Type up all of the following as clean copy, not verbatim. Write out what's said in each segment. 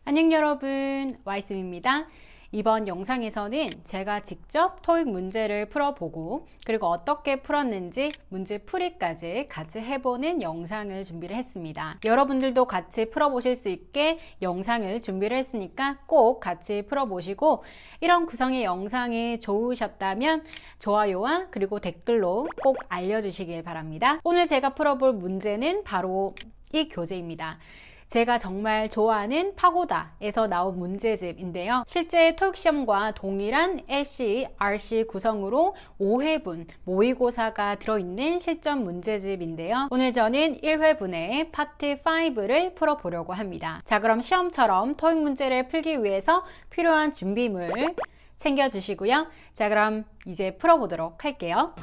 안녕 여러분, 와이쌤입니다. 이번 영상에서는 제가 직접 토익 문제를 풀어보고 그리고 어떻게 풀었는지 문제 풀이까지 같이 해보는 영상을 준비를 했습니다. 여러분들도 같이 풀어보실 수 있게 영상을 준비를 했으니까 꼭 같이 풀어보시고 이런 구성의 영상이 좋으셨다면 좋아요와 그리고 댓글로 꼭 알려주시길 바랍니다. 오늘 제가 풀어볼 문제는 바로 이 교재입니다. 제가 정말 좋아하는 파고다에서 나온 문제집인데요. 실제 토익시험과 동일한 SC, RC 구성으로 5회분 모의고사가 들어있는 실전 문제집인데요. 오늘 저는 1회분의 파트 5를 풀어보려고 합니다. 자, 그럼 시험처럼 토익 문제를 풀기 위해서 필요한 준비물 챙겨주시고요. 자, 그럼 이제 풀어보도록 할게요.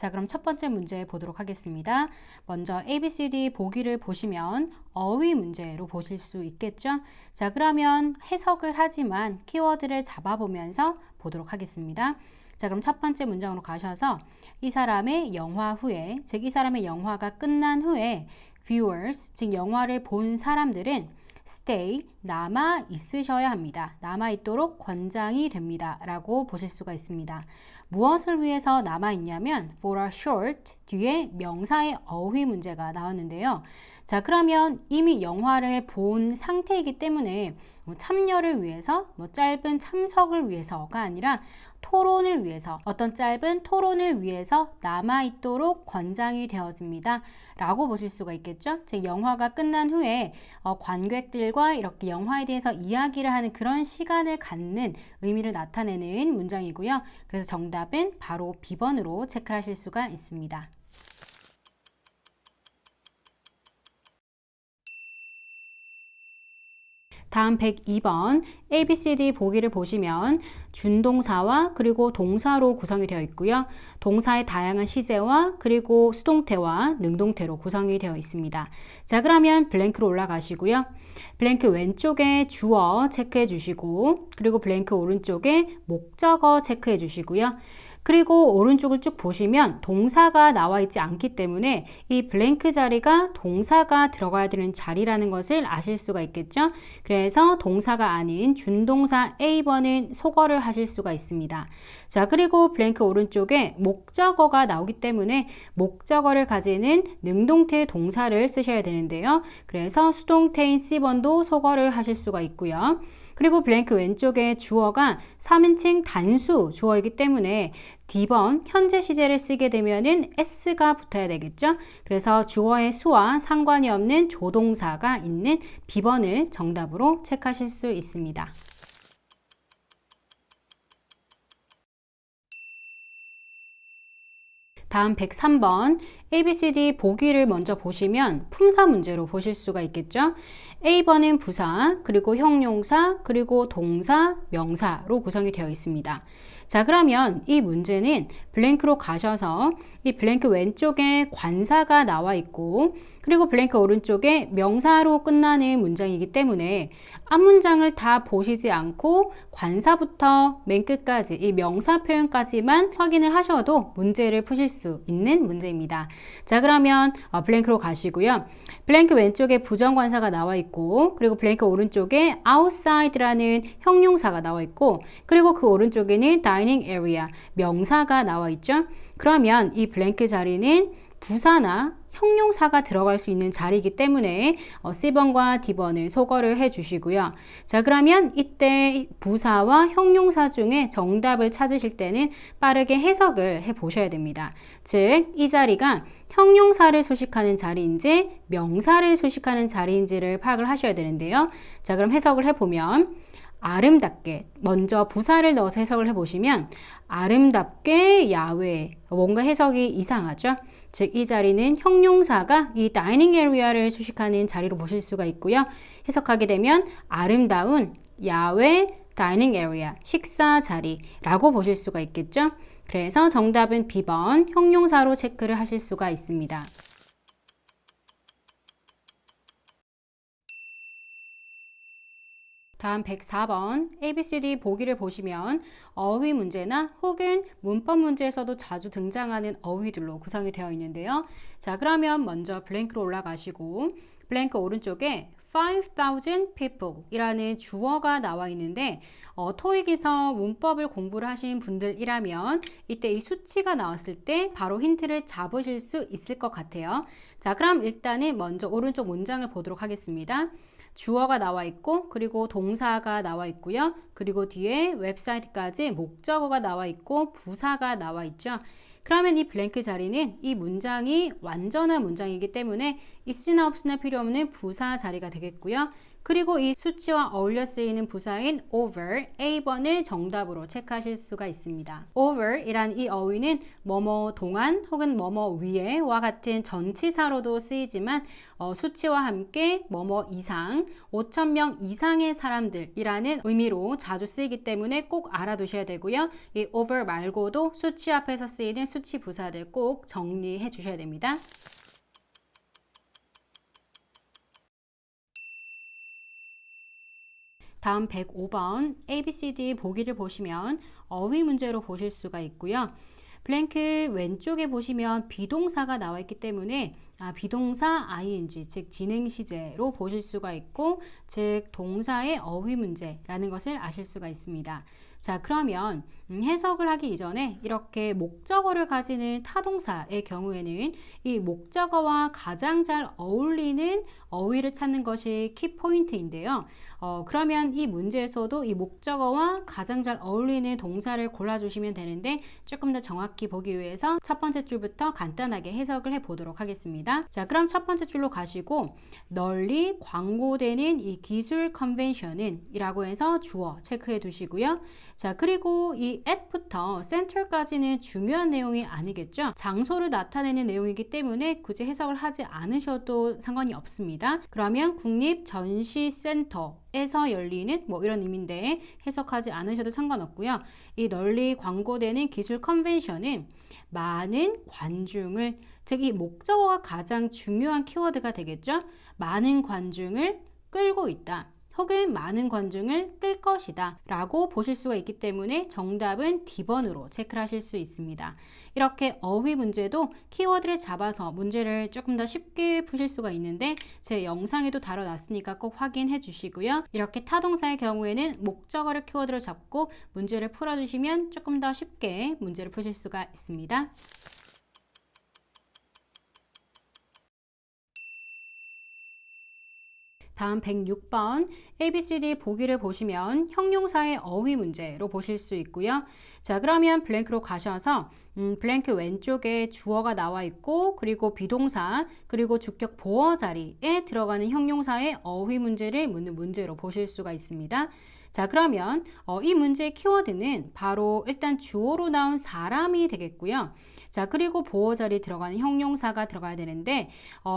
자, 그럼 첫 번째 문제 보도록 하겠습니다. 먼저 ABCD 보기를 보시면 어휘 문제로 보실 수 있겠죠? 자, 그러면 해석을 하지만 키워드를 잡아보면서 보도록 하겠습니다. 자, 그럼 첫 번째 문장으로 가셔서 이 사람의 영화 후에, 즉 이 사람의 영화가 끝난 후에 viewers, 즉 영화를 본 사람들은 stay, 남아 있으셔야 합니다. 남아 있도록 권장이 됩니다. 라고 보실 수가 있습니다. 무엇을 위해서 남아 있냐면 for a short 뒤에 명사의 어휘 문제가 나왔는데요. 자, 그러면 이미 영화를 본 상태이기 때문에 참여를 위해서, 짧은 참석을 위해서가 아니라 토론을 위해서, 어떤 짧은 토론을 위해서 남아있도록 권장이 되어집니다. 라고 보실 수가 있겠죠? 즉, 영화가 끝난 후에 관객들과 이렇게 영화에 대해서 이야기를 하는 그런 시간을 갖는 의미를 나타내는 문장이고요. 그래서 정답은 바로 B번으로 체크하실 수가 있습니다. 다음 102번 ABCD 보기를 보시면 준동사와 그리고 동사로 구성이 되어 있고요. 동사의 다양한 시제와 그리고 수동태와 능동태로 구성이 되어 있습니다. 자, 그러면 블랭크로 올라가시고요. 블랭크 왼쪽에 주어 체크해 주시고 그리고 블랭크 오른쪽에 목적어 체크해 주시고요. 그리고 오른쪽을 쭉 보시면 동사가 나와 있지 않기 때문에 이 블랭크 자리가 동사가 들어가야 되는 자리라는 것을 아실 수가 있겠죠? 그래서 동사가 아닌 준동사 A번은 소거를 하실 수가 있습니다. 자, 그리고 블랭크 오른쪽에 목적어가 나오기 때문에 목적어를 가지는 능동태 동사를 쓰셔야 되는데요. 그래서 수동태인 C번도 소거를 하실 수가 있고요. 그리고 블랭크 왼쪽에 주어가 3인칭 단수 주어이기 때문에 D번 현재 시제를 쓰게 되면은 S가 붙어야 되겠죠. 그래서 주어의 수와 상관이 없는 조동사가 있는 B번을 정답으로 체크하실 수 있습니다. 다음 103번 ABCD 보기를 먼저 보시면 품사 문제로 보실 수가 있겠죠. A번은 부사, 그리고 형용사, 그리고 동사, 명사로 구성이 되어 있습니다. 자, 그러면 이 문제는 블랭크로 가셔서 이 블랭크 왼쪽에 관사가 나와 있고 그리고 블랭크 오른쪽에 명사로 끝나는 문장이기 때문에 앞문장을 다 보시지 않고 관사부터 맨 끝까지 이 명사 표현까지만 확인을 하셔도 문제를 푸실 수 있는 문제입니다. 자, 그러면 블랭크로 가시고요. 블랭크 왼쪽에 부정관사가 나와 있고 그리고 블랭크 오른쪽에 outside라는 형용사가 나와 있고 그리고 그 오른쪽에는 dining area 명사가 나와 있죠. 그러면 이 블랭크 자리는 부사나 형용사가 들어갈 수 있는 자리이기 때문에 C번과 D번을 소거를 해 주시고요. 자, 그러면 이때 부사와 형용사 중에 정답을 찾으실 때는 빠르게 해석을 해 보셔야 됩니다. 즉, 이 자리가 형용사를 수식하는 자리인지 명사를 수식하는 자리인지를 파악을 하셔야 되는데요. 자, 그럼 해석을 해보면 아름답게 먼저 부사를 넣어서 해석을 해보시면 아름답게 야외 뭔가 해석이 이상하죠. 즉, 이 자리는 형용사가 이 다이닝 에리아를 수식하는 자리로 보실 수가 있고요. 해석하게 되면 아름다운 야외 다이닝 에리아 식사 자리라고 보실 수가 있겠죠. 그래서 정답은 B번 형용사로 체크를 하실 수가 있습니다. 다음 104번 ABCD 보기를 보시면 어휘 문제나 혹은 문법 문제에서도 자주 등장하는 어휘들로 구성이 되어 있는데요. 자, 그러면 먼저 블랭크로 올라가시고 블랭크 오른쪽에 5,000 people 이라는 주어가 나와 있는데 토익에서 문법을 공부를 하신 분들이라면 이때 이 수치가 나왔을 때 바로 힌트를 잡으실 수 있을 것 같아요. 자, 그럼 일단은 먼저 오른쪽 문장을 보도록 하겠습니다. 주어가 나와 있고 그리고 동사가 나와 있고요. 그리고 뒤에 웹사이트까지 목적어가 나와 있고 부사가 나와 있죠. 그러면 이 블랭크 자리는 이 문장이 완전한 문장이기 때문에 있으나 없으나 필요 없는 부사 자리가 되겠고요. 그리고 이 수치와 어울려 쓰이는 부사인 over, A번을 정답으로 체크하실 수가 있습니다. over 이란 이 어휘는 뭐뭐 동안 혹은 뭐뭐 위에와 같은 전치사로도 쓰이지만 수치와 함께 뭐뭐 이상, 5,000명 이상의 사람들이라는 의미로 자주 쓰이기 때문에 꼭 알아두셔야 되고요. 이 over 말고도 수치 앞에서 쓰이는 수치 부사들 꼭 정리해 주셔야 됩니다. 다음 105번 ABCD 보기를 보시면 어휘 문제로 보실 수가 있고요. 블랭크 왼쪽에 보시면 비동사가 나와 있기 때문에 비동사 ing, 즉 진행 시제로 보실 수가 있고, 즉 동사의 어휘 문제라는 것을 아실 수가 있습니다. 자, 그러면 해석을 하기 이전에 이렇게 목적어를 가지는 타동사의 경우에는 이 목적어와 가장 잘 어울리는 어휘를 찾는 것이 키포인트인데요. 그러면 이 문제에서도 이 목적어와 가장 잘 어울리는 동사를 골라주시면 되는데, 조금 더 정확히 보기 위해서 첫 번째 줄부터 간단하게 해석을 해보도록 하겠습니다. 자, 그럼 첫 번째 줄로 가시고 널리 광고되는 이 기술 컨벤션은 이라고 해서 주어 체크해 두시고요. 자, 그리고 이 at부터 center까지는 중요한 내용이 아니겠죠. 장소를 나타내는 내용이기 때문에 굳이 해석을 하지 않으셔도 상관이 없습니다. 그러면 국립전시센터에서 열리는 뭐 이런 의미인데 해석하지 않으셔도 상관없고요. 이 널리 광고되는 기술 컨벤션은 많은 관중을, 즉 이 목적어가 가장 중요한 키워드가 되겠죠. 많은 관중을 끌고 있다, 혹은 많은 관중을 끌 것이다 라고 보실 수가 있기 때문에 정답은 D번으로 체크를 하실 수 있습니다. 이렇게 어휘 문제도 키워드를 잡아서 문제를 조금 더 쉽게 푸실 수가 있는데, 제 영상에도 다뤄놨으니까 꼭 확인해 주시고요. 이렇게 타동사의 경우에는 목적어를 키워드로 잡고 문제를 풀어주시면 조금 더 쉽게 문제를 푸실 수가 있습니다. 다음 106번 ABCD 보기를 보시면 형용사의 어휘 문제로 보실 수 있고요. 자, 그러면 블랭크로 가셔서 블랭크 왼쪽에 주어가 나와 있고, 그리고 비동사, 그리고 주격 보어 자리에 들어가는 형용사의 어휘 문제를 묻는 문제로 보실 수가 있습니다. 자, 그러면 이 문제의 키워드는 바로 일단 주어로 나온 사람이 되겠고요. 자, 그리고 보어 자리에 들어가는 형용사가 들어가야 되는데,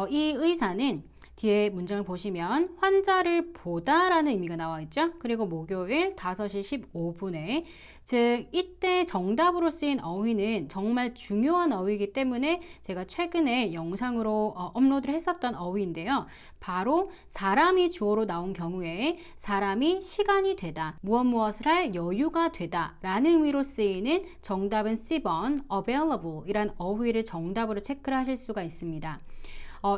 이 의사는 뒤에 문장을 보시면 환자를 보다라는 의미가 나와 있죠. 그리고 목요일 5시 15분에, 즉 이때 정답으로 쓰인 어휘는 정말 중요한 어휘이기 때문에 제가 최근에 영상으로 업로드를 했었던 어휘인데요. 바로 사람이 주어로 나온 경우에 사람이 시간이 되다, 무엇을 할 여유가 되다 라는 의미로 쓰이는 정답은 C번 available 이란 어휘를 정답으로 체크를 하실 수가 있습니다.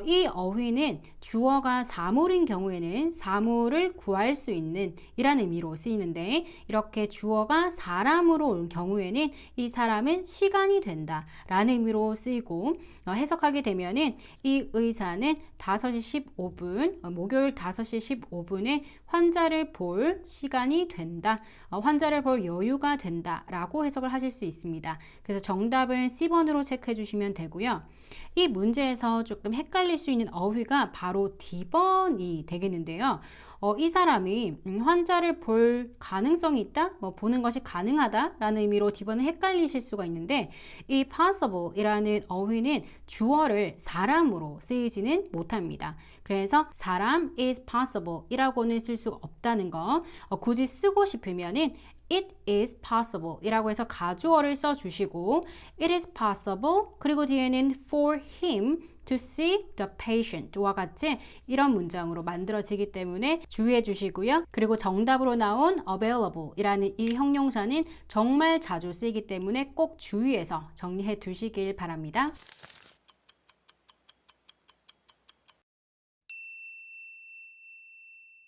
이 어휘는 주어가 사물인 경우에는 사물을 구할 수 있는 이란 의미로 쓰이는데, 이렇게 주어가 사람으로 올 경우에는 이 사람은 시간이 된다 라는 의미로 쓰이고, 해석하게 되면은 이 의사는 5시 15분, 목요일 5시 15분에 환자를 볼 시간이 된다, 환자를 볼 여유가 된다 라고 해석을 하실 수 있습니다. 그래서 정답은 C번으로 체크해 주시면 되고요. 이 문제에서 조금 헷갈릴 수 있는 어휘가 바로 D번이 되겠는데요. 이 사람이 환자를 볼 가능성이 있다, 보는 것이 가능하다 라는 의미로 D번은 헷갈리실 수가 있는데, 이 possible 이라는 어휘는 주어를 사람으로 쓰이지는 못합니다. 그래서 사람 is possible 이라고는 쓸 수가 없다는 거, 굳이 쓰고 싶으면은 It is possible 이라고 해서 가주어를 써주시고, It is possible 그리고 뒤에는 for him to see the patient와 같이 이런 문장으로 만들어지기 때문에 주의해 주시고요. 그리고 정답으로 나온 available 이라는 이 형용사는 정말 자주 쓰이기 때문에 꼭 주의해서 정리해 두시길 바랍니다.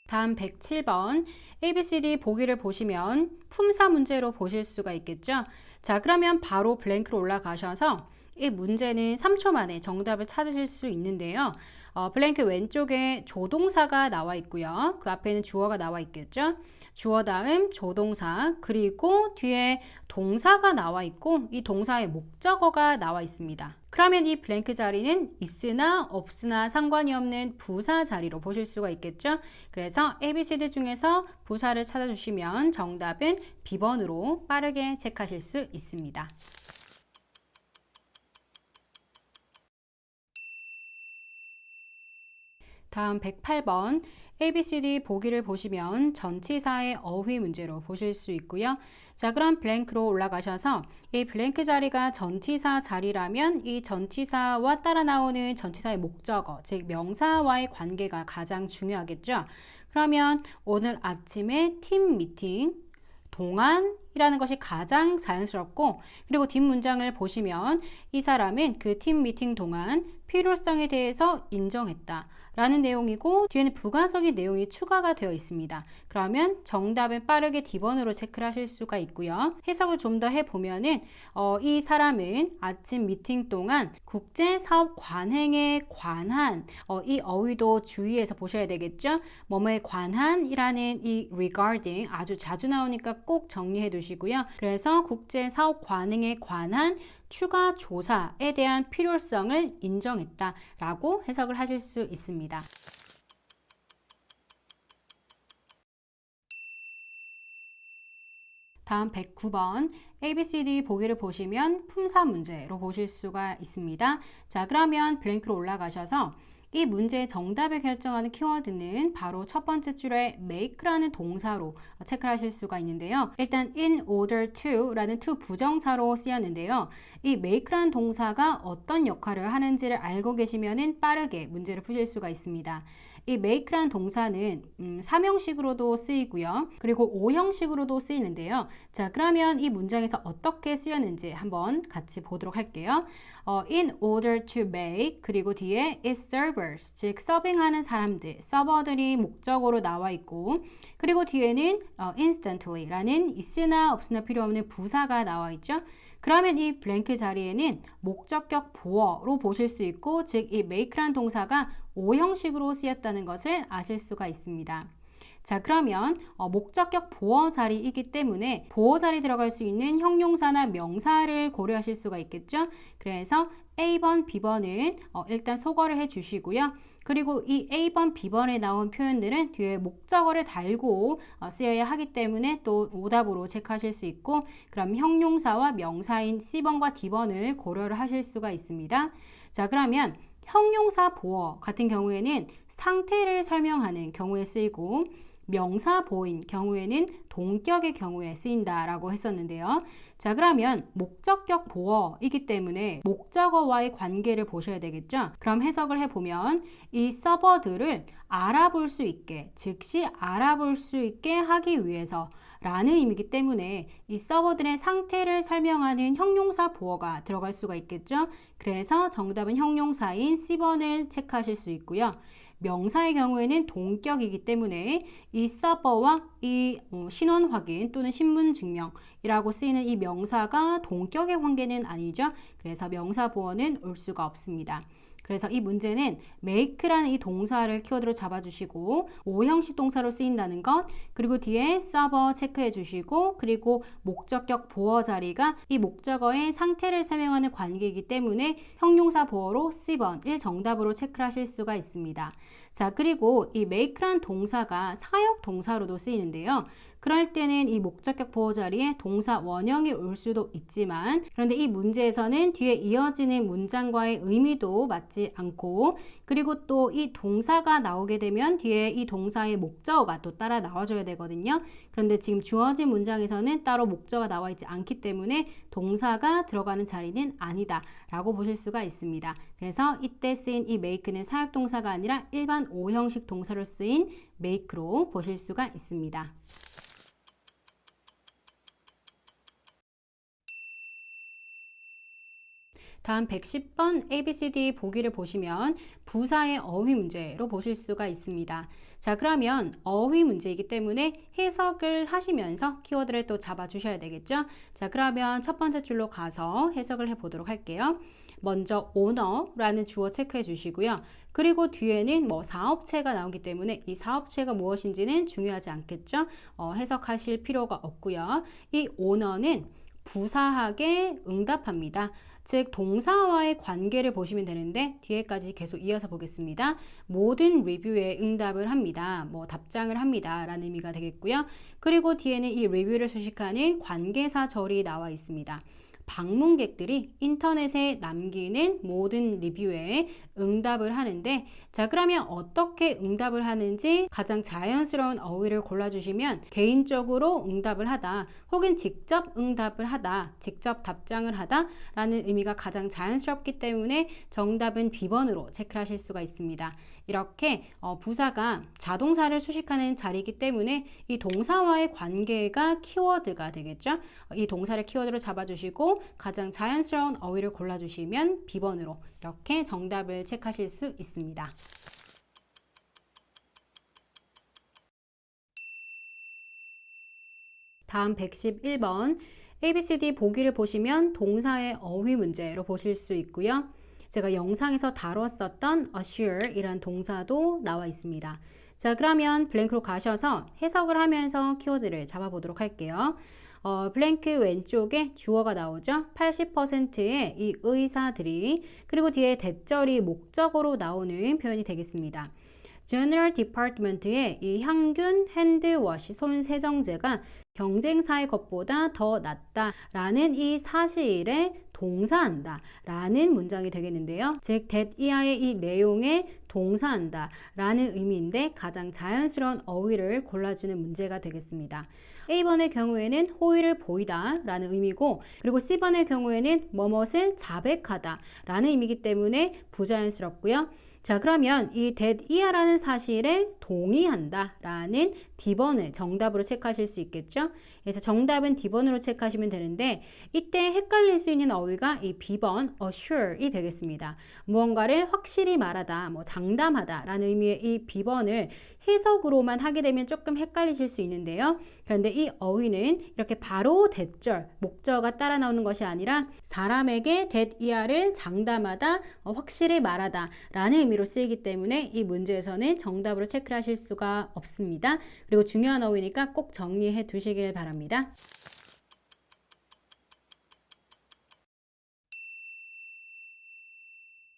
다음 107번 ABCD 보기를 보시면 품사 문제로 보실 수가 있겠죠. 자, 그러면 바로 블랭크로 올라가셔서 이 문제는 3초 만에 정답을 찾으실 수 있는데요. 블랭크 왼쪽에 조동사가 나와 있고요. 그 앞에는 주어가 나와 있겠죠. 주어 다음 조동사 그리고 뒤에 동사가 나와 있고 이 동사의 목적어가 나와 있습니다. 그러면 이 블랭크 자리는 있으나 없으나 상관이 없는 부사 자리로 보실 수가 있겠죠. 그래서 ABCD 중에서 부사를 찾아주시면 정답은 B번으로 빠르게 체크하실 수 있습니다. 다음 108번 ABCD 보기를 보시면 전치사의 어휘 문제로 보실 수 있고요. 자, 그럼 블랭크로 올라가셔서 이 블랭크 자리가 전치사 자리라면 이 전치사와 따라 나오는 전치사의 목적어, 즉 명사와의 관계가 가장 중요하겠죠. 그러면 오늘 아침에 팀 미팅 동안이라는 것이 가장 자연스럽고, 그리고 뒷문장을 보시면 이 사람은 그 팀 미팅 동안 필요성에 대해서 인정했다 라는 내용이고 뒤에는 부가적인 내용이 추가가 되어 있습니다. 그러면 정답은 빠르게 D번으로 체크를 하실 수가 있고요. 해석을 좀 더 해보면은 이 사람은 아침 미팅 동안 국제사업 관행에 관한 이 어휘도 주의해서 보셔야 되겠죠. 뭐뭐에 관한이라는 이 regarding 아주 자주 나오니까 꼭 정리해 두시고요. 그래서 국제사업 관행에 관한 추가 조사에 대한 필요성을 인정했다라고 해석을 하실 수 있습니다. 다음 109번 ABCD 보기를 보시면 품사 문제로 보실 수가 있습니다. 자, 그러면 블랭크로 올라가셔서 이 문제의 정답을 결정하는 키워드는 바로 첫 번째 줄에 make라는 동사로 체크를 하실 수가 있는데요. 일단 in order to라는 to 부정사로 쓰였는데요. 이 make라는 동사가 어떤 역할을 하는지를 알고 계시면 빠르게 문제를 푸실 수가 있습니다. 이 make라는 동사는 사명식으로도 쓰이고요. 그리고 오형식으로도 쓰이는데요. 자, 그러면 이 문장에서 어떻게 쓰였는지 한번 같이 보도록 할게요. In order to make 그리고 뒤에 its servers, 즉 서빙하는 사람들, 서버들이 목적어로 나와 있고 그리고 뒤에는 instantly라는 있으나 없으나 필요 없는 부사가 나와 있죠. 그러면 이 블랭크 자리에는 목적격 보어로 보실 수 있고, 즉 이 make라는 동사가 오형식으로 쓰였다는 것을 아실 수가 있습니다. 자, 그러면 목적격 보어 자리이기 때문에 보어 자리 들어갈 수 있는 형용사나 명사를 고려하실 수가 있겠죠. 그래서 A번, B번은 일단 소거를 해 주시고요. 그리고 이 A번, B번에 나온 표현들은 뒤에 목적어를 달고 쓰여야 하기 때문에 또 오답으로 체크하실 수 있고, 그럼 형용사와 명사인 C번과 D번을 고려를 하실 수가 있습니다. 자, 그러면 형용사 보어 같은 경우에는 상태를 설명하는 경우에 쓰이고 명사 보어인 경우에는 동격의 경우에 쓰인다라고 했었는데요. 자, 그러면 목적격 보어이기 때문에 목적어와의 관계를 보셔야 되겠죠. 그럼 해석을 해보면 이 서버들을 알아볼 수 있게, 즉시 알아볼 수 있게 하기 위해서 라는 의미이기 때문에 이 서버들의 상태를 설명하는 형용사 보어가 들어갈 수가 있겠죠. 그래서 정답은 형용사인 C번을 체크하실 수 있고요. 명사의 경우에는 동격이기 때문에 이 서버와 이 신원 확인 또는 신분 증명이라고 쓰이는 이 명사가 동격의 관계는 아니죠. 그래서 명사 보어는 올 수가 없습니다. 그래서 이 문제는 make라는 이 동사를 키워드로 잡아주시고 오형식 동사로 쓰인다는 것, 그리고 뒤에 서버 체크해 주시고, 그리고 목적격 보어 자리가 이 목적어의 상태를 설명하는 관계이기 때문에 형용사 보어로 C번을 정답으로 체크를 하실 수가 있습니다. 자, 그리고 이 make라는 동사가 사역 동사로도 쓰이는데요. 그럴 때는 이 목적격 보어 자리에 동사 원형이 올 수도 있지만, 그런데 이 문제에서는 뒤에 이어지는 문장과의 의미도 맞지 않고, 그리고 또 이 동사가 나오게 되면 뒤에 이 동사의 목적어가 또 따라 나와줘야 되거든요. 그런데 지금 주어진 문장에서는 따로 목적어가 나와 있지 않기 때문에 동사가 들어가는 자리는 아니다 라고 보실 수가 있습니다. 그래서 이때 쓰인 이 make는 사역동사가 아니라 일반 오형식 동사로 쓰인 make로 보실 수가 있습니다. 다음 110번 ABCD 보기를 보시면 부사의 어휘 문제로 보실 수가 있습니다. 자, 그러면 어휘 문제이기 때문에 해석을 하시면서 키워드를 또 잡아주셔야 되겠죠. 자, 그러면 첫 번째 줄로 가서 해석을 해보도록 할게요. 먼저 owner라는 주어 체크해 주시고요. 그리고 뒤에는 뭐 사업체가 나오기 때문에 이 사업체가 무엇인지는 중요하지 않겠죠? 해석하실 필요가 없고요. 이 owner는 부사하게 응답합니다. 즉 동사와의 관계를 보시면 되는데 뒤에까지 계속 이어서 보겠습니다. 모든 리뷰에 응답을 합니다. 뭐 답장을 합니다. 라는 의미가 되겠고요. 그리고 뒤에는 이 리뷰를 수식하는 관계사절이 나와 있습니다. 방문객들이 인터넷에 남기는 모든 리뷰에 응답을 하는데 자 그러면 어떻게 응답을 하는지 가장 자연스러운 어휘를 골라주시면 개인적으로 응답을 하다 혹은 직접 응답을 하다 직접 답장을 하다 라는 의미가 가장 자연스럽기 때문에 정답은 B번으로 체크하실 수가 있습니다. 이렇게 부사가 자동사를 수식하는 자리이기 때문에 이 동사와의 관계가 키워드가 되겠죠. 이 동사를 키워드로 잡아주시고 가장 자연스러운 어휘를 골라주시면 B번으로 이렇게 정답을 체크하실 수 있습니다. 다음 111번 ABCD 보기를 보시면 동사의 어휘 문제로 보실 수 있고요. 제가 영상에서 다뤘었던 assure 이란 동사도 나와 있습니다. 자 그러면 블랭크로 가셔서 해석을 하면서 키워드를 잡아보도록 할게요. 블랭크 왼쪽에 주어가 나오죠. 80%의 이 의사들이 그리고 뒤에 대절이 목적어로 나오는 표현이 되겠습니다. General Department의 이 향균 핸드워시 손 세정제가 경쟁사의 것보다 더 낫다라는 이 사실에 동사한다 라는 문장이 되겠는데요. 즉 that 이하의 이 내용에 동사한다 라는 의미인데 가장 자연스러운 어휘를 골라주는 문제가 되겠습니다. A번의 경우에는 호의를 보이다 라는 의미고 그리고 C번의 경우에는 뭐뭇을 자백하다 라는 의미이기 때문에 부자연스럽고요. 자 그러면 이 that 이하라는 사실에 동의한다 라는 D번을 정답으로 체크하실 수 있겠죠. 그래서 정답은 D번으로 체크하시면 되는데 이때 헷갈릴 수 있는 어휘가 이 B번 assure이 되겠습니다. 무언가를 확실히 말하다, 뭐 장담하다 라는 의미의 이 B번을 해석으로만 하게 되면 조금 헷갈리실 수 있는데요. 그런데 이 어휘는 이렇게 바로 대절, 목적어가 따라 나오는 것이 아니라 사람에게 that 이하를 장담하다, 확실히 말하다 라는 의미로 쓰이기 때문에 이 문제에서는 정답으로 체크를 하실 수가 없습니다. 그리고 중요한 어휘니까 꼭 정리해 두시길 바랍니다.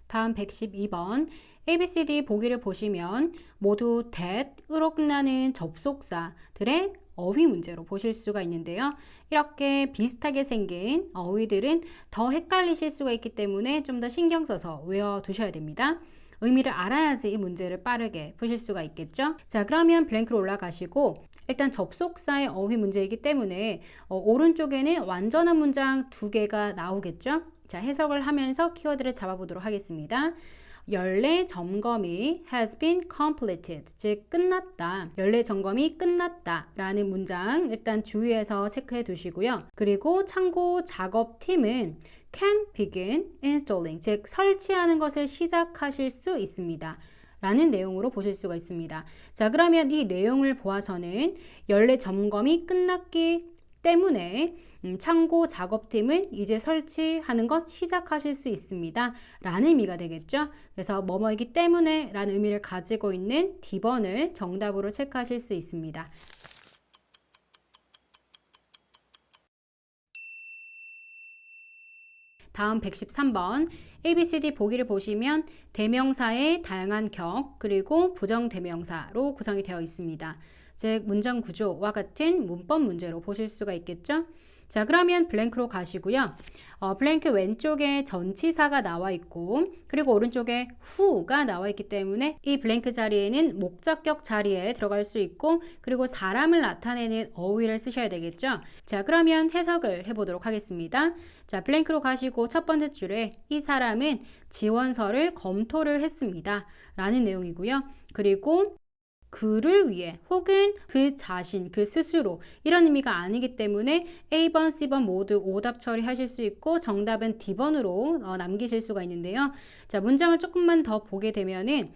다음 112번 ABCD 보기를 보시면 모두 that으로 끝나는 접속사들의 어휘 문제로 보실 수가 있는데요. 이렇게 비슷하게 생긴 어휘들은 더 헷갈리실 수가 있기 때문에 좀 더 신경 써서 외워두셔야 됩니다. 의미를 알아야지 이 문제를 빠르게 푸실 수가 있겠죠. 자 그러면 블랭크로 올라가시고 일단 접속사의 어휘 문제이기 때문에 오른쪽에는 완전한 문장 2개가 나오겠죠. 자 해석을 하면서 키워드를 잡아보도록 하겠습니다. 연례 점검이 has been completed, 즉 끝났다. 연례 점검이 끝났다 라는 문장 일단 주의해서 체크해 두시고요. 그리고 참고 작업팀은 can begin installing, 즉 설치하는 것을 시작하실 수 있습니다. 라는 내용으로 보실 수가 있습니다. 자 그러면 이 내용을 보아서는 연례 점검이 끝났기 때문에 창고 작업팀은 이제 설치하는 것 시작하실 수 있습니다 라는 의미가 되겠죠. 그래서 뭐뭐이기 때문에 라는 의미를 가지고 있는 D번을 정답으로 체크하실 수 있습니다. 다음 113번 ABCD 보기를 보시면 대명사의 다양한 격 그리고 부정대명사로 구성이 되어 있습니다. 즉 문장 구조와 같은 문법 문제로 보실 수가 있겠죠. 자 그러면 블랭크로 가시고요. 블랭크 왼쪽에 전치사가 나와 있고 그리고 오른쪽에 who가 나와 있기 때문에 이 블랭크 자리에는 목적격 자리에 들어갈 수 있고 그리고 사람을 나타내는 어휘를 쓰셔야 되겠죠. 자 그러면 해석을 해보도록 하겠습니다. 자 블랭크로 가시고 첫 번째 줄에 이 사람은 지원서를 검토를 했습니다 라는 내용이고요. 그리고 그를 위해 혹은 그 자신, 그 스스로 이런 의미가 아니기 때문에 A번, C번 모두 오답 처리하실 수 있고 정답은 D번으로 남기실 수가 있는데요. 자, 문장을 조금만 더 보게 되면은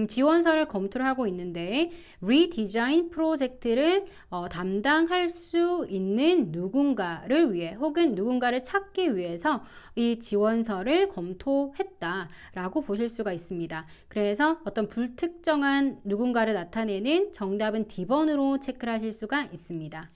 지원서를 검토를 하고 있는데 리디자인 프로젝트를 담당할 수 있는 누군가를 위해 혹은 누군가를 찾기 위해서 이 지원서를 검토했다라고 보실 수가 있습니다. 그래서 어떤 불특정한 누군가를 나타내는 정답은 D번으로 체크를 하실 수가 있습니다.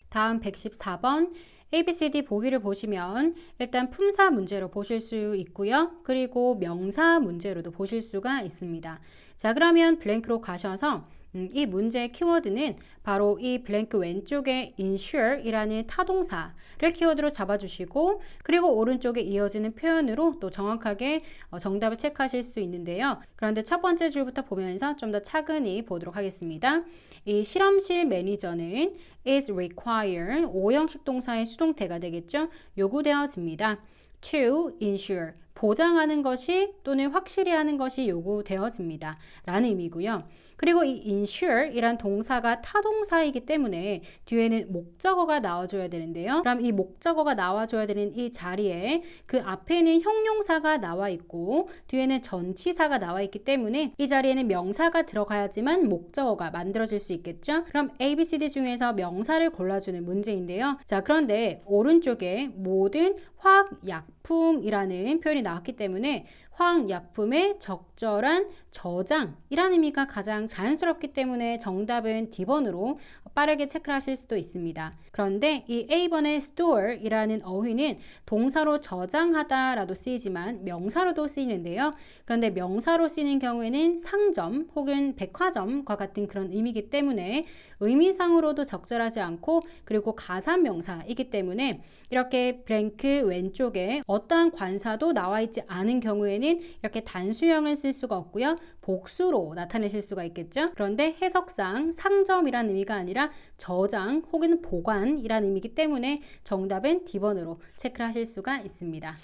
다음 114번 ABCD 보기를 보시면 일단 품사 문제로 보실 수 있고요. 그리고 명사 문제로도 보실 수가 있습니다. 자, 그러면 블랭크로 가셔서 이 문제의 키워드는 바로 이 블랭크 왼쪽에 ensure이라는 타동사를 키워드로 잡아주시고 그리고 오른쪽에 이어지는 표현으로 또 정확하게 정답을 체크하실 수 있는데요. 그런데 첫 번째 줄부터 보면서 좀 더 차근히 보도록 하겠습니다. 이 실험실 매니저는 is require 5형식 동사의 수동태가 되겠죠. 요구되었습니다. to ensure 보장하는 것이 또는 확실히 하는 것이 요구되어집니다. 라는 의미고요. 그리고 이 ensure 이란 동사가 타동사이기 때문에 뒤에는 목적어가 나와줘야 되는데요. 그럼 이 목적어가 나와줘야 되는 이 자리에 그 앞에는 형용사가 나와 있고 뒤에는 전치사가 나와 있기 때문에 이 자리에는 명사가 들어가야지만 목적어가 만들어질 수 있겠죠. 그럼 ABCD 중에서 명사를 골라주는 문제인데요. 자, 그런데 오른쪽에 모든 화학약품이라는 표현이 나왔기 때문에 화학약품의 적절한 저장이라는 의미가 가장 자연스럽기 때문에 정답은 D번으로 빠르게 체크하실 수도 있습니다. 그런데 이 A번의 store이라는 어휘는 동사로 저장하다라도 쓰이지만 명사로도 쓰이는데요. 그런데 명사로 쓰이는 경우에는 상점 혹은 백화점과 같은 그런 의미이기 때문에 의미상으로도 적절하지 않고 그리고 가산명사이기 때문에 이렇게 블랭크 왼쪽에 어떠한 관사도 나와 있지 않은 경우에는 이렇게 단수형을 쓸 수가 없고요. 복수로 나타내실 수가 있겠죠. 그런데 해석상 상점이라는 의미가 아니라 저장 혹은 보관이라는 의미이기 때문에 정답은 D번으로 체크를 하실 수가 있습니다.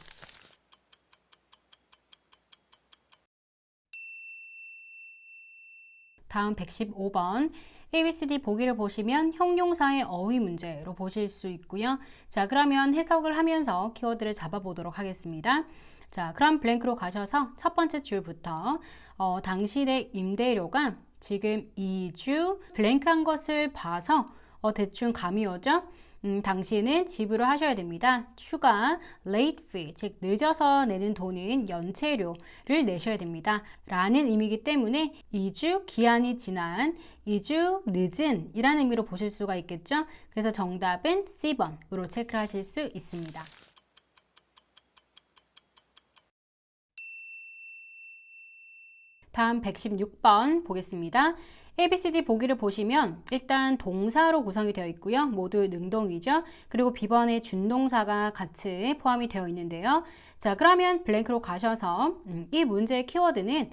다음 115번 ABCD 보기를 보시면 형용사의 어휘 문제로 보실 수 있고요. 자, 그러면 해석을 하면서 키워드를 잡아보도록 하겠습니다. 자, 그럼 블랭크로 가셔서 첫 번째 줄부터 당신의 임대료가 지금 2주 블랭크한 것을 봐서 대충 감이 오죠? 당신은 지불을 하셔야 됩니다. 추가 late fee, 즉 늦어서 내는 돈은 연체료를 내셔야 됩니다. 라는 의미이기 때문에 2주 기한이 지난, 2주 늦은 이라는 의미로 보실 수가 있겠죠. 그래서 정답은 C번으로 체크를 하실 수 있습니다. 다음 116번 보겠습니다. ABCD 보기를 보시면 일단 동사로 구성이 되어 있고요. 모두 능동이죠. 그리고 B번에 준동사가 같이 포함이 되어 있는데요. 자, 그러면 블랭크로 가셔서 이 문제의 키워드는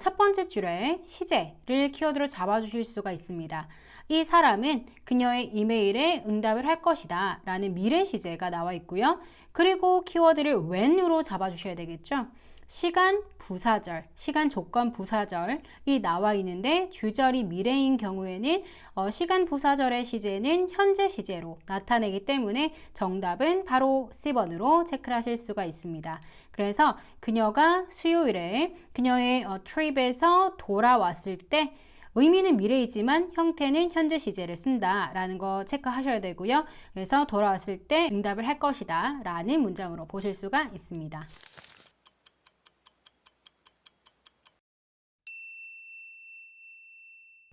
첫 번째 줄에 시제를 키워드로 잡아주실 수가 있습니다. 이 사람은 그녀의 이메일에 응답을 할 것이다 라는 미래 시제가 나와 있고요. 그리고 키워드를 when으로 잡아주셔야 되겠죠. 시간 부사절, 시간 조건 부사절이 나와 있는데 주절이 미래인 경우에는 시간 부사절의 시제는 현재 시제로 나타내기 때문에 정답은 바로 C번으로 체크를 하실 수가 있습니다. 그래서 그녀가 수요일에 그녀의 트립에서 돌아왔을 때 의미는 미래이지만 형태는 현재 시제를 쓴다라는 거 체크하셔야 되고요. 그래서 돌아왔을 때 응답을 할 것이다 라는 문장으로 보실 수가 있습니다.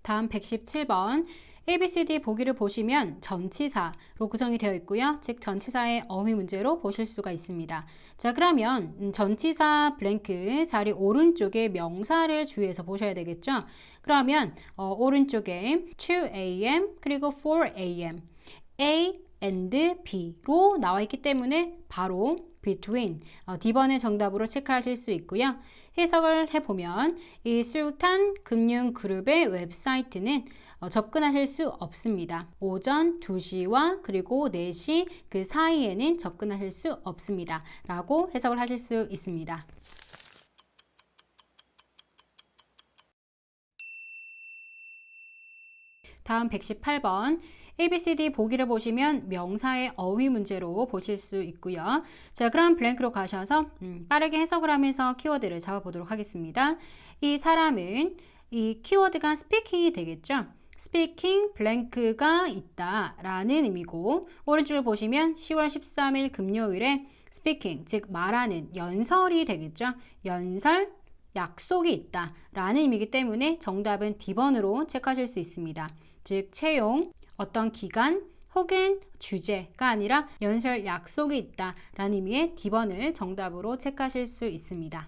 다음 117번 ABCD 보기를 보시면 전치사로 구성이 되어 있고요. 즉 전치사의 어휘 문제로 보실 수가 있습니다. 자, 그러면 전치사 블랭크 자리 오른쪽에 명사를 주의해서 보셔야 되겠죠. 그러면 오른쪽에 2am 그리고 4am A and B로 나와 있기 때문에 바로 between D번의 정답으로 체크하실 수 있고요. 해석을 해보면 이 술탄 금융그룹의 웹사이트는 접근하실 수 없습니다. 오전 2시와 그리고 4시 그 사이에는 접근하실 수 없습니다. 라고 해석을 하실 수 있습니다. 다음 118번. ABCD 보기를 보시면 명사의 어휘 문제로 보실 수 있고요. 자, 그럼 블랭크로 가셔서 빠르게 해석을 하면서 키워드를 잡아보도록 하겠습니다. 이 사람은 이 키워드가 speaking이 되겠죠. speaking 블랭크가 있다 라는 의미고 오른쪽을 보시면 10월 13일 금요일에 speaking 즉 말하는 연설이 되겠죠. 연설 약속이 있다 라는 의미이기 때문에 정답은 D번으로 체크하실 수 있습니다. 즉 채용 어떤 기간 혹은 주제가 아니라 연설 약속이 있다 라는 의미의 D번을 정답으로 체크하실 수 있습니다.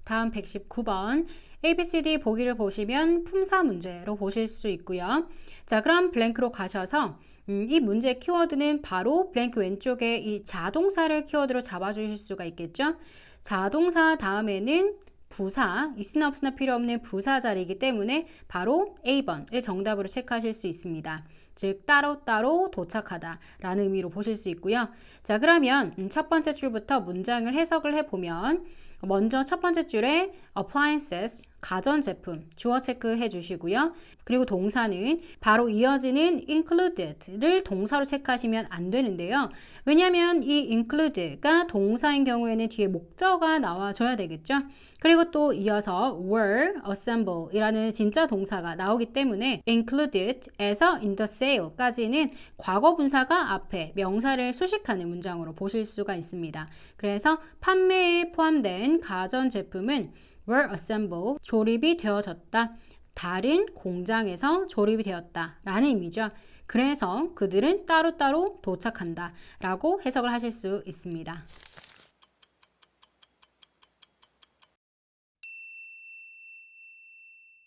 다음 119번. ABCD 보기를 보시면 품사 문제로 보실 수 있고요. 자, 그럼 블랭크로 가셔서 이 문제의 키워드는 바로 블랭크 왼쪽에 이 자동사를 키워드로 잡아주실 수가 있겠죠. 자동사 다음에는 부사, 있으나 없으나 필요 없는 부사 자리이기 때문에 바로 A번을 정답으로 체크하실 수 있습니다. 즉 따로따로 도착하다 라는 의미로 보실 수 있고요. 자, 그러면 첫 번째 줄부터 문장을 해석을 해보면 먼저 첫 번째 줄에 appliances, 가전제품, 주어 체크해 주시고요. 그리고 동사는 바로 이어지는 included를 동사로 체크하시면 안 되는데요. 왜냐하면 이 include가 동사인 경우에는 뒤에 목적어가 나와줘야 되겠죠. 그리고 또 이어서 were, assemble 이라는 진짜 동사가 나오기 때문에 included에서 in the sale까지는 과거 분사가 앞에 명사를 수식하는 문장으로 보실 수가 있습니다. 그래서 판매에 포함된 가전제품은 were assembled, 조립이 되어졌다. 다른 공장에서 조립이 되었다 라는 의미죠. 그래서 그들은 따로따로 도착한다 라고 해석을 하실 수 있습니다.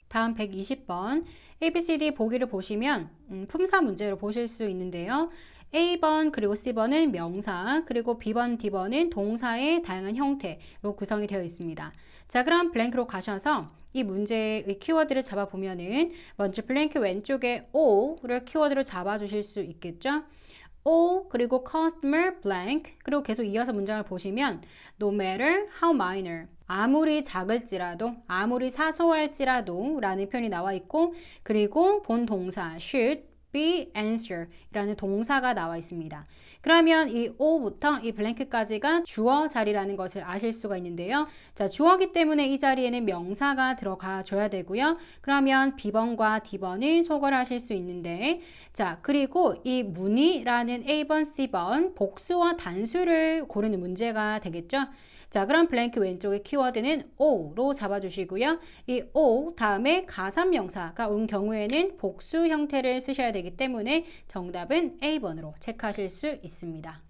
다음 120번. ABCD 보기를 보시면 품사 문제로 보실 수 있는데요. A번 그리고 C번은 명사 그리고 B번, D번은 동사의 다양한 형태로 구성이 되어 있습니다. 자, 그럼 블랭크로 가셔서 이 문제의 키워드를 잡아보면은 먼저 블랭크 왼쪽에 O를 키워드로 잡아주실 수 있겠죠. O 그리고 customer blank 그리고 계속 이어서 문장을 보시면 no matter how minor 아무리 작을지라도 아무리 사소할지라도 라는 표현이 나와 있고 그리고 본 동사 should be answer 라는 동사가 나와 있습니다. 그러면 이 O부터 이 블랭크까지가 주어 자리라는 것을 아실 수가 있는데요. 자, 주어기 때문에 이 자리에는 명사가 들어가 줘야 되고요. 그러면 B번과 D번을 소거하실 수 있는데 자, 그리고 이 문의라는 A번, C번 복수와 단수를 고르는 문제가 되겠죠. 자, 그럼 블랭크 왼쪽의 키워드는 O로 잡아주시고요. 이 O 다음에 가산명사가 온 경우에는 복수 형태를 쓰셔야 되기 때문에 정답은 A번으로 체크하실 수 있습니다.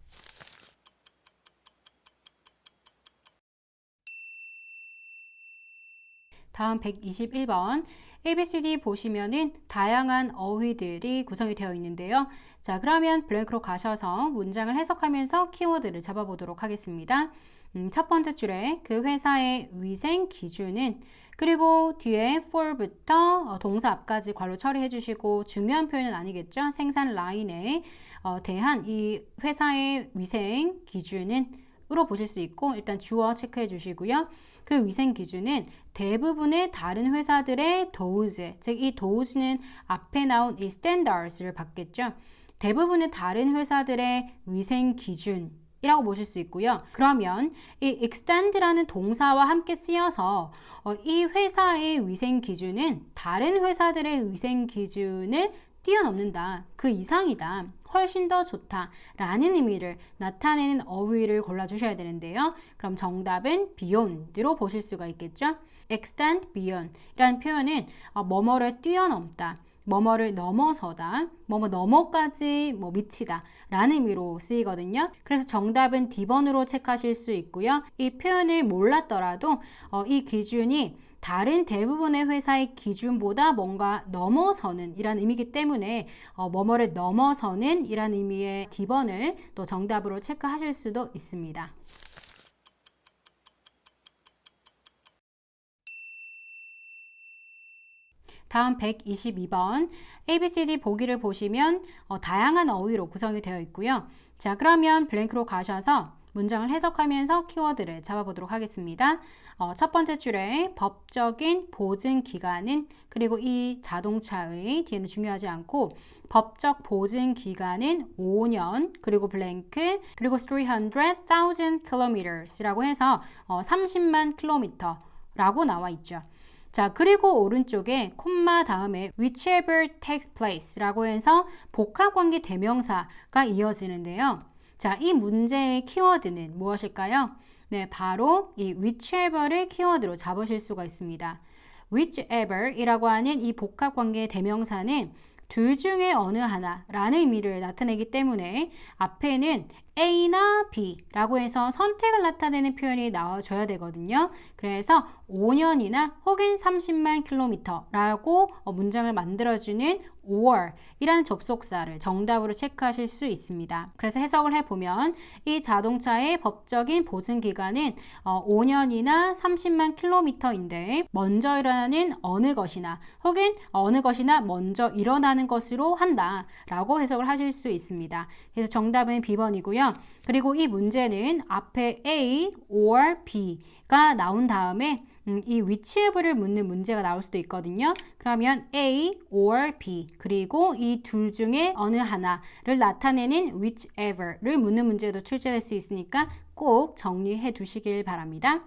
다음 121번. ABCD 보시면은 다양한 어휘들이 구성이 되어 있는데요. 자, 그러면 블랭크로 가셔서 문장을 해석하면서 키워드를 잡아보도록 하겠습니다. 첫 번째 줄에 그 회사의 위생 기준은 그리고 뒤에 for부터 동사 앞까지 괄호 처리해 주시고 중요한 표현은 아니겠죠. 생산 라인에 대한 이 회사의 위생 기준은 으로 보실 수 있고 일단 주어 체크해 주시고요. 그 위생 기준은 대부분의 다른 회사들의 도우즈, 즉 이 도우즈는 앞에 나온 이 standards를 받겠죠. 대부분의 다른 회사들의 위생 기준 이라고 보실 수 있고요. 그러면 이 extend라는 동사와 함께 쓰여서 이 회사의 위생 기준은 다른 회사들의 위생 기준을 뛰어넘는다. 그 이상이다. 훨씬 더 좋다. 라는 의미를 나타내는 어휘를 골라주셔야 되는데요. 그럼 정답은 beyond로 보실 수가 있겠죠. extend beyond 이라는 표현은 뭐뭐를 뛰어넘다. 뭐뭐를 넘어서다, 뭐뭐 넘어까지 미치다 라는 의미로 쓰이거든요. 그래서 정답은 D번으로 체크하실 수 있고요. 이 표현을 몰랐더라도 이 기준이 다른 대부분의 회사의 기준보다 뭔가 넘어서는 이라는 의미이기 때문에 뭐뭐를 넘어서는 이라는 의미의 D번을 또 정답으로 체크하실 수도 있습니다. 다음 122번 ABCD 보기를 보시면 다양한 어휘로 구성이 되어 있고요. 자, 그러면 블랭크로 가셔서 문장을 해석하면서 키워드를 잡아보도록 하겠습니다. 첫 번째 줄에 법적인 보증 기간은, 그리고 이 자동차의 뒤에는 중요하지 않고 법적 보증 기간은 5년, 그리고 블랭크, 그리고 300,000 kilometers라고 해서 30만 킬로미터라고 나와 있죠. 자, 그리고 오른쪽에 콤마 다음에 whichever takes place라고 해서 복합관계 대명사가 이어지는데요. 자, 이 문제의 키워드는 무엇일까요? 네, 바로 이 whichever를 키워드로 잡으실 수가 있습니다. whichever이라고 하는 이 복합관계 대명사는 둘 중에 어느 하나라는 의미를 나타내기 때문에 앞에는 A나 B라고 해서 선택을 나타내는 표현이 나와줘야 되거든요. 그래서 5년이나 혹은 30만 킬로미터라고 문장을 만들어주는 or 이라는 접속사를 정답으로 체크하실 수 있습니다. 그래서 해석을 해보면 이 자동차의 법적인 보증기간은 5년이나 30만 킬로미터인데 먼저 일어나는 어느 것이나 혹은 어느 것이나 먼저 일어나는 것으로 한다 라고 해석을 하실 수 있습니다. 그래서 정답은 B번이고요. 그리고 이 문제는 앞에 A or B가 나온 다음에 이 whichever를 묻는 문제가 나올 수도 있거든요. 그러면 A or B 그리고 이 둘 중에 어느 하나를 나타내는 whichever를 묻는 문제도 출제될 수 있으니까 꼭 정리해 두시길 바랍니다.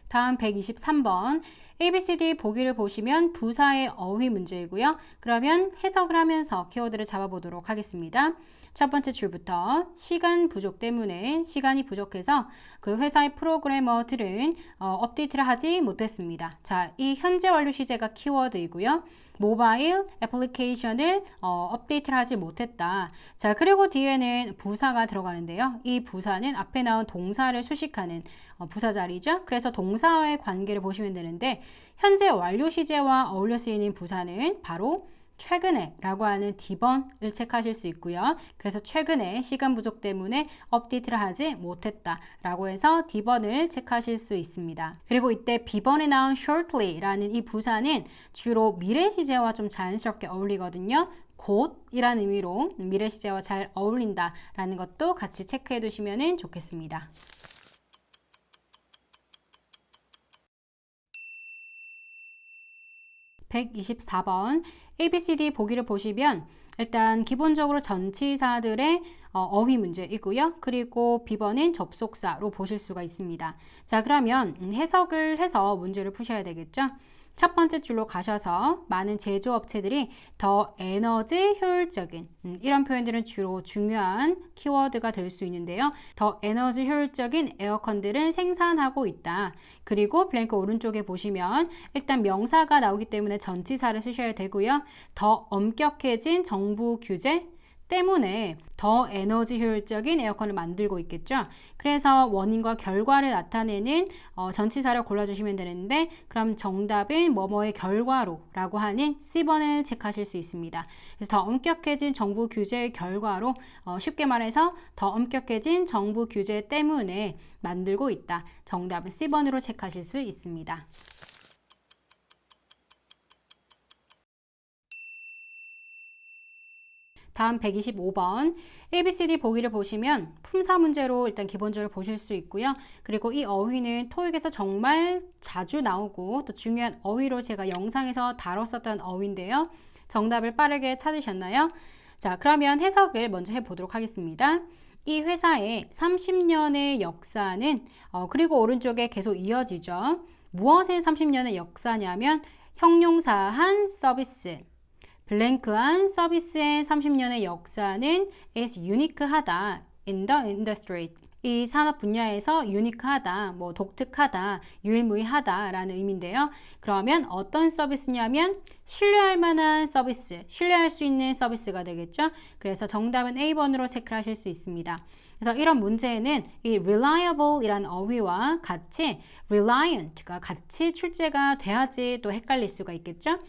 다음 123번 ABCD 보기를 보시면 부사의 어휘 문제이고요. 그러면 해석을 하면서 키워드를 잡아보도록 하겠습니다. 첫 번째 줄부터 시간 부족 때문에 시간이 부족해서 그 회사의 프로그래머들은 업데이트를 하지 못했습니다. 자, 이 현재 완료 시제가 키워드이고요. 모바일 애플리케이션을 업데이트를 하지 못했다. 자, 그리고 뒤에는 부사가 들어가는데요. 이 부사는 앞에 나온 동사를 수식하는 부사 자리죠. 그래서 동사와의 관계를 보시면 되는데 현재 완료 시제와 어울려 쓰이는 부사는 바로 최근에 라고 하는 D번을 체크하실 수 있고요. 그래서 최근에 시간 부족 때문에 업데이트를 하지 못했다 라고 해서 D번을 체크하실 수 있습니다. 그리고 이때 B번에 나온 shortly 라는 이 부사는 주로 미래 시제와 좀 자연스럽게 어울리거든요. 곧 이란 의미로 미래 시제와 잘 어울린다 라는 것도 같이 체크해 두시면 좋겠습니다. (124번) ABCD 보기를 보시면 일단 기본적으로 전치사들의 어휘 문제이고요. 그리고 B번은 접속사로 보실 수가 있습니다. 자, 그러면 해석을 해서 문제를 푸셔야 되겠죠. 첫 번째 줄로 가셔서 많은 제조업체들이 더 에너지 효율적인 이런 표현들은 주로 중요한 키워드가 될 수 있는데요. 더 에너지 효율적인 에어컨들을 생산하고 있다. 그리고 블랭크 오른쪽에 보시면 일단 명사가 나오기 때문에 전치사를 쓰셔야 되고요. 더 엄격해진 정부 규제 때문에 더 에너지 효율적인 에어컨을 만들고 있겠죠. 그래서 원인과 결과를 나타내는 전치사를 골라주시면 되는데 그럼 정답은 뭐뭐의 결과로 라고 하는 C번을 체크하실 수 있습니다. 그래서 더 엄격해진 정부 규제의 결과로 쉽게 말해서 더 엄격해진 정부 규제 때문에 만들고 있다. 정답은 C번으로 체크하실 수 있습니다. 다음 125번 ABCD 보기를 보시면 품사 문제로 일단 기본적으로 보실 수 있고요. 그리고 이 어휘는 토익에서 정말 자주 나오고 또 중요한 어휘로 제가 영상에서 다뤘었던 어휘인데요. 정답을 빠르게 찾으셨나요? 자, 그러면 해석을 먼저 해보도록 하겠습니다. 이 회사의 30년의 역사는 그리고 오른쪽에 계속 이어지죠. 무엇의 30년의 역사냐면 형용사한 서비스 블랭크한 서비스의 30년의 역사는 is unique하다 in the industry. 이 산업 분야에서 유니크하다, 뭐 독특하다, 유일무이하다 라는 의미인데요. 그러면 어떤 서비스냐면 신뢰할 만한 서비스, 신뢰할 수 있는 서비스가 되겠죠. 그래서 정답은 A번으로 체크를 하실 수 있습니다. 그래서 이런 문제에는 이 reliable 이라는 어휘와 같이 reliant가 같이 출제가 돼야지 또 헷갈릴 수가 있겠죠.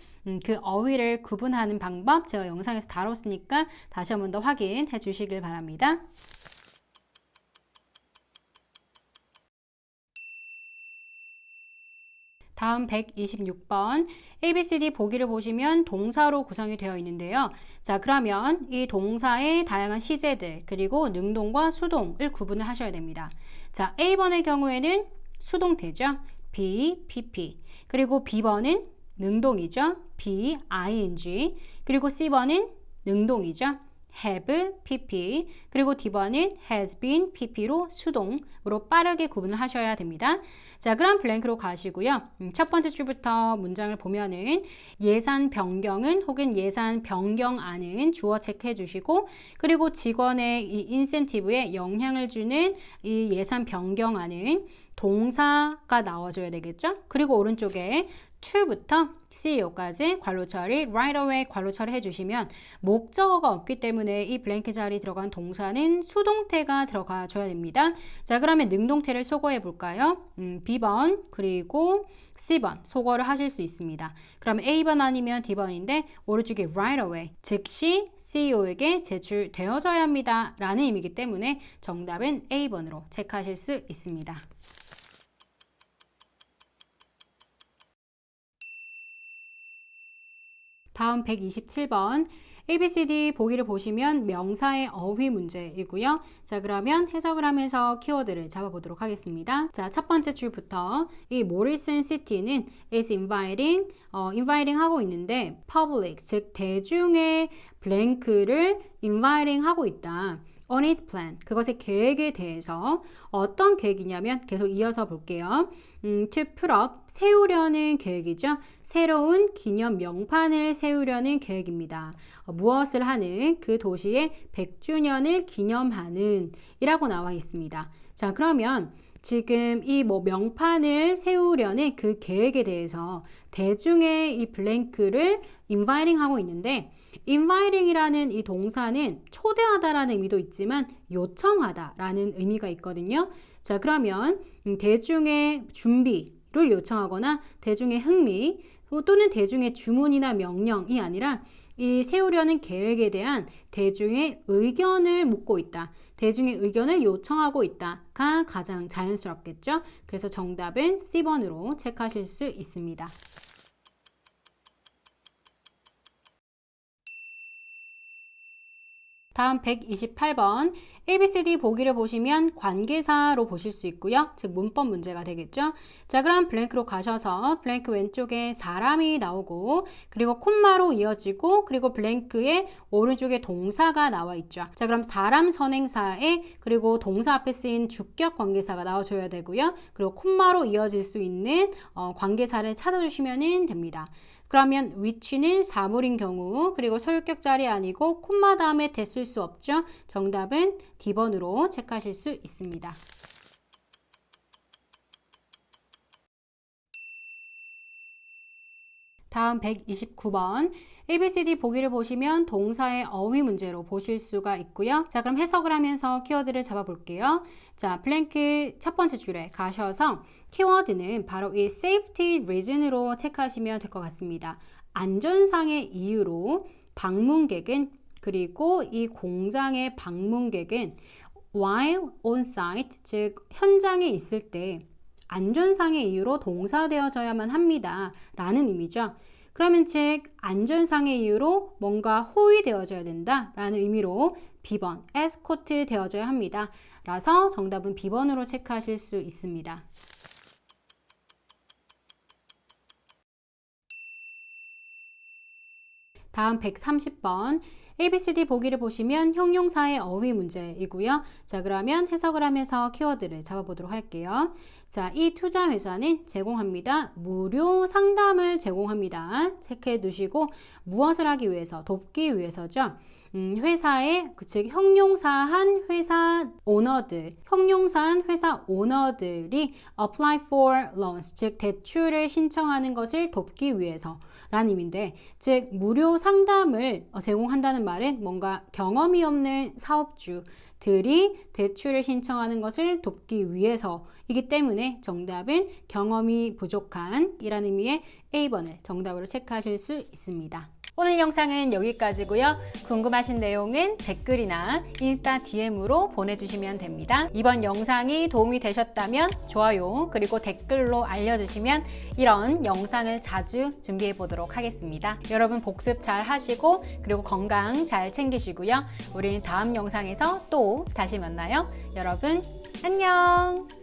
그 어휘를 구분하는 방법 제가 영상에서 다뤘으니까 다시 한 번 더 확인해 주시길 바랍니다. 다음 126번 ABCD 보기를 보시면 동사로 구성이 되어 있는데요. 자, 그러면 이 동사의 다양한 시제들 그리고 능동과 수동을 구분을 하셔야 됩니다. 자, A번의 경우에는 수동태죠. be, pp. 그리고 B번은 능동이죠. be, ing. 그리고 C번은 능동이죠. have, pp. 그리고 D번은 has been, pp로 수동으로 빠르게 구분을 하셔야 됩니다. 자, 그럼 블랭크로 가시고요. 첫 번째 줄부터 문장을 보면은 예산 변경은 혹은 예산 변경안은 주어 체크해 주시고 그리고 직원의 이 인센티브에 영향을 주는 이 예산 변경안은 동사가 나와줘야 되겠죠? 그리고 오른쪽에 to부터 CEO까지 괄호 처리, right away 괄호 처리 해주시면 목적어가 없기 때문에 이 블랭크 자리에 들어간 동사는 수동태가 들어가줘야 됩니다. 자, 그러면 능동태를 소거해 볼까요? B번 그리고 C번 소거를 하실 수 있습니다. 그러면 A번 아니면 D번인데 오른쪽에 right away 즉시 CEO에게 제출되어져야 합니다 라는 의미이기 때문에 정답은 A번으로 체크하실 수 있습니다. 다음 127번 ABCD 보기를 보시면 명사의 어휘 문제이고요. 자, 그러면 해석을 하면서 키워드를 잡아보도록 하겠습니다. 자, 첫 번째 줄부터 이 모리슨 시티는 is inviting, inviting 하고 있는데 public, 즉 대중의 블랭크를 inviting 하고 있다. on its plan, 그것의 계획에 대해서 어떤 계획이냐면 계속 이어서 볼게요. to put up, 세우려는 계획이죠. 새로운 기념 명판을 세우려는 계획입니다. 무엇을 하는 그 도시의 100주년을 기념하는 이라고 나와 있습니다. 자, 그러면 지금 이 명판을 세우려는 그 계획에 대해서 대중의 이 블랭크를 inviting 하고 있는데 inviting이라는 이 동사는 초대하다라는 의미도 있지만 요청하다라는 의미가 있거든요. 자, 그러면 대중의 준비를 요청하거나 대중의 흥미 또는 대중의 주문이나 명령이 아니라 이 세우려는 계획에 대한 대중의 의견을 묻고 있다. 대중의 의견을 요청하고 있다가 가장 자연스럽겠죠. 그래서 정답은 C번으로 체크하실 수 있습니다. 다음 128번 ABCD 보기를 보시면 관계사로 보실 수 있고요. 즉 문법 문제가 되겠죠. 자, 그럼 블랭크로 가셔서 블랭크 왼쪽에 사람이 나오고 그리고 콤마로 이어지고 그리고 블랭크의 오른쪽에 동사가 나와 있죠. 자, 그럼 사람 선행사에 그리고 동사 앞에 쓰인 주격 관계사가 나와줘야 되고요. 그리고 콤마로 이어질 수 있는 관계사를 찾아주시면 됩니다. 그러면 which는 사물인 경우 그리고 소유격 자리 아니고 콤마 다음에 됐을 수 없죠. 정답은 D번으로 체크하실 수 있습니다. 다음 129번 ABCD 보기를 보시면 동사의 어휘 문제로 보실 수가 있고요. 자, 그럼 해석을 하면서 키워드를 잡아볼게요. 자, 블랭크 첫 번째 줄에 가셔서 키워드는 바로 이 safety reason으로 체크하시면 될 것 같습니다. 안전상의 이유로 방문객은 그리고 이 공장의 방문객은 while on site, 즉 현장에 있을 때 안전상의 이유로 동사되어져야만 합니다 라는 의미죠. 그러면 즉 안전상의 이유로 뭔가 호위되어져야 된다 라는 의미로 B번 escort 되어져야 합니다 라서 정답은 B번으로 체크하실 수 있습니다. 다음 130번 ABCD 보기를 보시면 형용사의 어휘 문제이고요. 자, 그러면 해석을 하면서 키워드를 잡아보도록 할게요. 자, 이 투자 회사는 제공합니다. 무료 상담을 제공합니다. 체크해 두시고 무엇을 하기 위해서? 돕기 위해서죠. 회사의 즉 형용사한 회사 오너들, 형용사한 회사 오너들이 apply for loans, 즉 대출을 신청하는 것을 돕기 위해서 라는 의미인데, 즉 무료 상담을 제공한다는 말은 뭔가 경험이 없는 사업주들이 대출을 신청하는 것을 돕기 위해서이기 때문에 정답은 경험이 부족한 이라는 의미의 A번을 정답으로 체크하실 수 있습니다. 오늘 영상은 여기까지고요. 궁금하신 내용은 댓글이나 인스타 DM으로 보내주시면 됩니다. 이번 영상이 도움이 되셨다면 좋아요 그리고 댓글로 알려주시면 이런 영상을 자주 준비해 보도록 하겠습니다. 여러분 복습 잘 하시고 그리고 건강 잘 챙기시고요. 우리는 다음 영상에서 또 다시 만나요. 여러분 안녕.